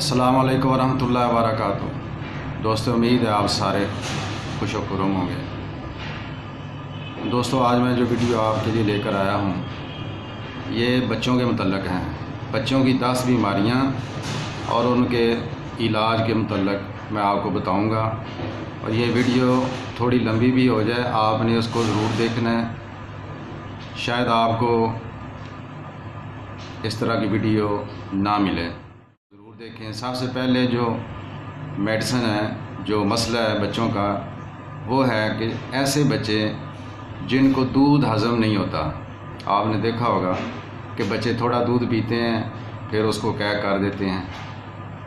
अस्सलाम वालेकुम वरहमतुल्लाहि वबरकातुहू। दोस्तों, उम्मीद है आप सारे खुश व खुर्रम होंगे। दोस्तों, आज मैं जो वीडियो आपके लिए लेकर आया हूँ ये बच्चों के मतलब हैं। बच्चों की 10 बीमारियाँ और उनके इलाज के मतलब मैं आपको बताऊँगा। और ये वीडियो थोड़ी लंबी भी हो जाए, आपने उसको ज़रूर देखना है। शायद आपको इस तरह की वीडियो ना मिले, ज़रूर देखें। सबसे पहले जो मेडिसिन है, जो मसला है बच्चों का, वो है कि ऐसे बच्चे जिनको दूध हज़म नहीं होता। आपने देखा होगा कि बच्चे थोड़ा दूध पीते हैं फिर उसको क्या कर देते हैं।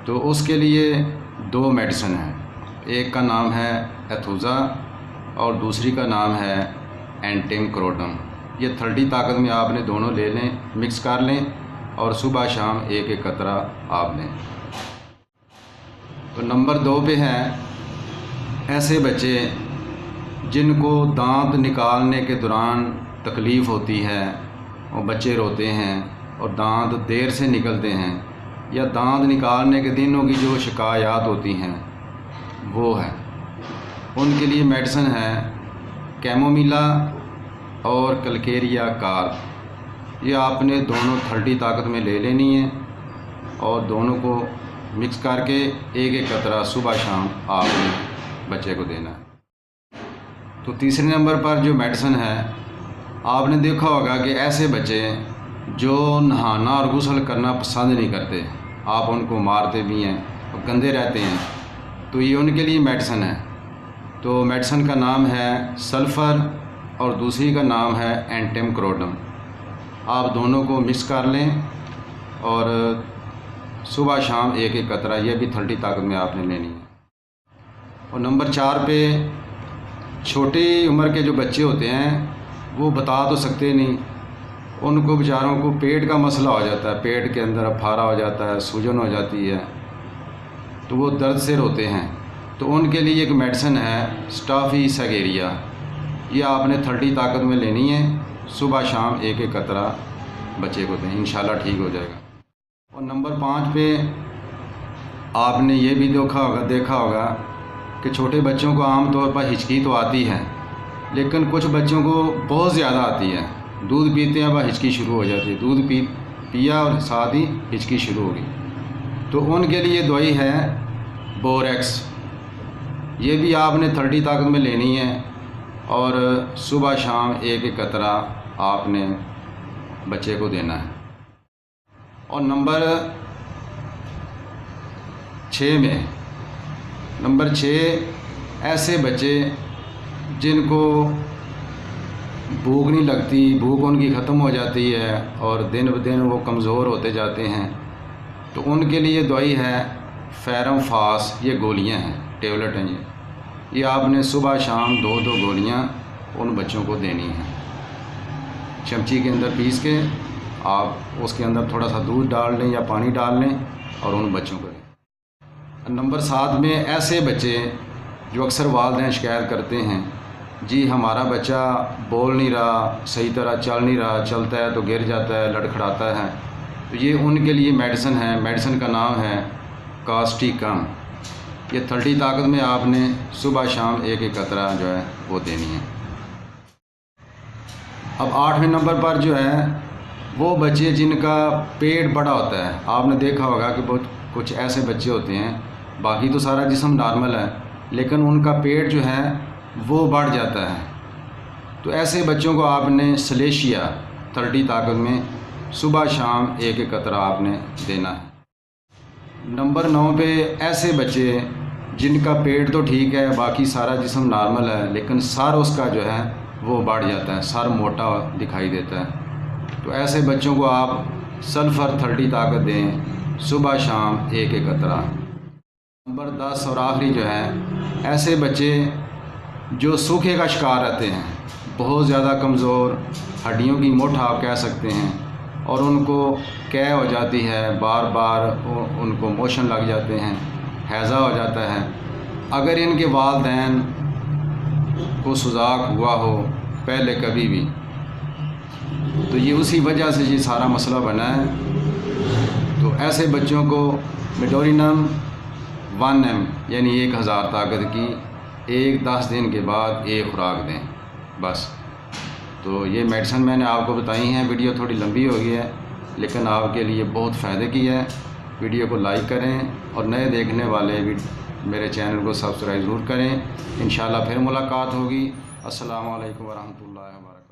तो उसके लिए 2 मेडिसिन हैं। एक का नाम है एथुज़ा और दूसरी का नाम है एंटिमक्रोटम। ये 30 ताकत में आपने दोनों ले लें, मिक्स कर लें और सुबह शाम एक एक कतरा आप लें। तो नंबर 2 पे है ऐसे बच्चे जिनको दांत निकालने के दौरान तकलीफ़ होती है और बच्चे रोते हैं और दांत देर से निकलते हैं, या दांत निकालने के दिनों की जो शिकायत होती हैं वो है। उनके लिए मेडिसिन है कैमोमिला और कलकेरिया कार्प। ये आपने दोनों 30 ताकत में ले लेनी है और दोनों को मिक्स करके एक एक कतरा सुबह शाम आपने बच्चे को देना है। तो तीसरे नंबर पर जो मेडिसिन है, आपने देखा होगा कि ऐसे बच्चे जो नहाना और गुस्ल करना पसंद नहीं करते, आप उनको मारते भी हैं और गंदे रहते हैं, तो ये उनके लिए मेडिसिन है। तो मेडिसिन का नाम है सल्फ़र और दूसरी का नाम है एंटिमक्रोटम। आप दोनों को मिक्स कर लें और सुबह शाम एक एक कतरा, ये भी 30 ताकत में आपने लेनी है। और नंबर 4 पे छोटी उम्र के जो बच्चे होते हैं वो बता तो सकते नहीं, उनको बेचारों को पेट का मसला हो जाता है, पेट के अंदर अफारा हो जाता है, सूजन हो जाती है, तो वो दर्द से रोते हैं। तो उनके लिए एक मेडिसिन है स्टाफिसागेरिया। ये आपने 30 ताकत में लेनी है, सुबह शाम एक एक कतरा बच्चे को दें, इंशाल्लाह ठीक हो जाएगा। और नंबर 5 पे आपने ये भी देखा होगा कि छोटे बच्चों को आम तौर पर हिचकी तो आती है, लेकिन कुछ बच्चों को बहुत ज़्यादा आती है। दूध पीते हैं वह हिचकी शुरू हो जाती है, दूध पिया और साथ ही हिचकी शुरू होगी। तो उनके लिए दवाई है बोरेक्स। ये भी आपने 30 ताकत में लेनी है और सुबह शाम एक एक कतरा आपने बच्चे को देना है। और नंबर 6 ऐसे बच्चे जिनको भूख नहीं लगती, भूख उनकी ख़त्म हो जाती है और दिन ब दिन वो कमज़ोर होते जाते हैं, तो उनके लिए दवाई है फेरम फास। ये गोलियां हैं, टेबलेट हैं। ये आपने सुबह शाम 2-2 गोलियां उन बच्चों को देनी हैं। चमची के अंदर पीस के आप उसके अंदर थोड़ा सा दूध डाल लें या पानी डाल लें और उन बच्चों को दें। नंबर 7 में ऐसे बच्चे जो अक्सर वालिदैन शिकायत करते हैं, जी हमारा बच्चा बोल नहीं रहा, सही तरह चल नहीं रहा, चलता है तो गिर जाता है, लड़खड़ाता है, तो ये उनके लिए मेडिसिन है। मेडिसिन का नाम है कास्टिकम। ये 30 ताकत में आपने सुबह शाम एक एक कतरा जो है वो देनी है। अब 8वें नंबर पर जो है वो बच्चे जिनका पेट बड़ा होता है। आपने देखा होगा कि बहुत कुछ ऐसे बच्चे होते हैं, बाकी तो सारा जिस्म नॉर्मल है, लेकिन उनका पेट जो है वो बढ़ जाता है। तो ऐसे बच्चों को आपने सलेशिया 30 ताकत में सुबह शाम एक एक कतरा आपने देना है। नंबर 9 पे ऐसे बच्चे जिनका पेट तो ठीक है, बाकी सारा जिस्म नॉर्मल है, लेकिन सर उसका जो है वो बढ़ जाता है, सर मोटा दिखाई देता है, तो ऐसे बच्चों को आप सल्फ़र 30 ताकत दें, सुबह शाम एक एक कतरा। नंबर 10 और आखिरी जो है ऐसे बच्चे जो सूखे का शिकार रहते हैं, बहुत ज़्यादा कमज़ोर, हड्डियों की मोटा आप कह सकते हैं, और उनको कै हो जाती है, बार बार उनको मोशन लग जाते हैं, हैज़ा हो जाता है। अगर इनके वालिदैन को सुजाक हुआ हो पहले कभी भी, तो ये उसी वजह से ये सारा मसला बना है। तो ऐसे बच्चों को मिडोरिनम 1 mg यानी 1000 ताकत की 10 दिन के बाद एक खुराक दें बस। तो ये मेडिसिन मैंने आपको बताई हैं। वीडियो थोड़ी लंबी हो गई है लेकिन आपके लिए बहुत फ़ायदे की है। वीडियो को लाइक करें और नए देखने वाले भी मेरे चैनल को सब्सक्राइब ज़रूर करें। इंशाल्लाह फिर मुलाकात होगी। अस्सलामु अलैकुम वरहमतुल्लाहि वबरकातुहू।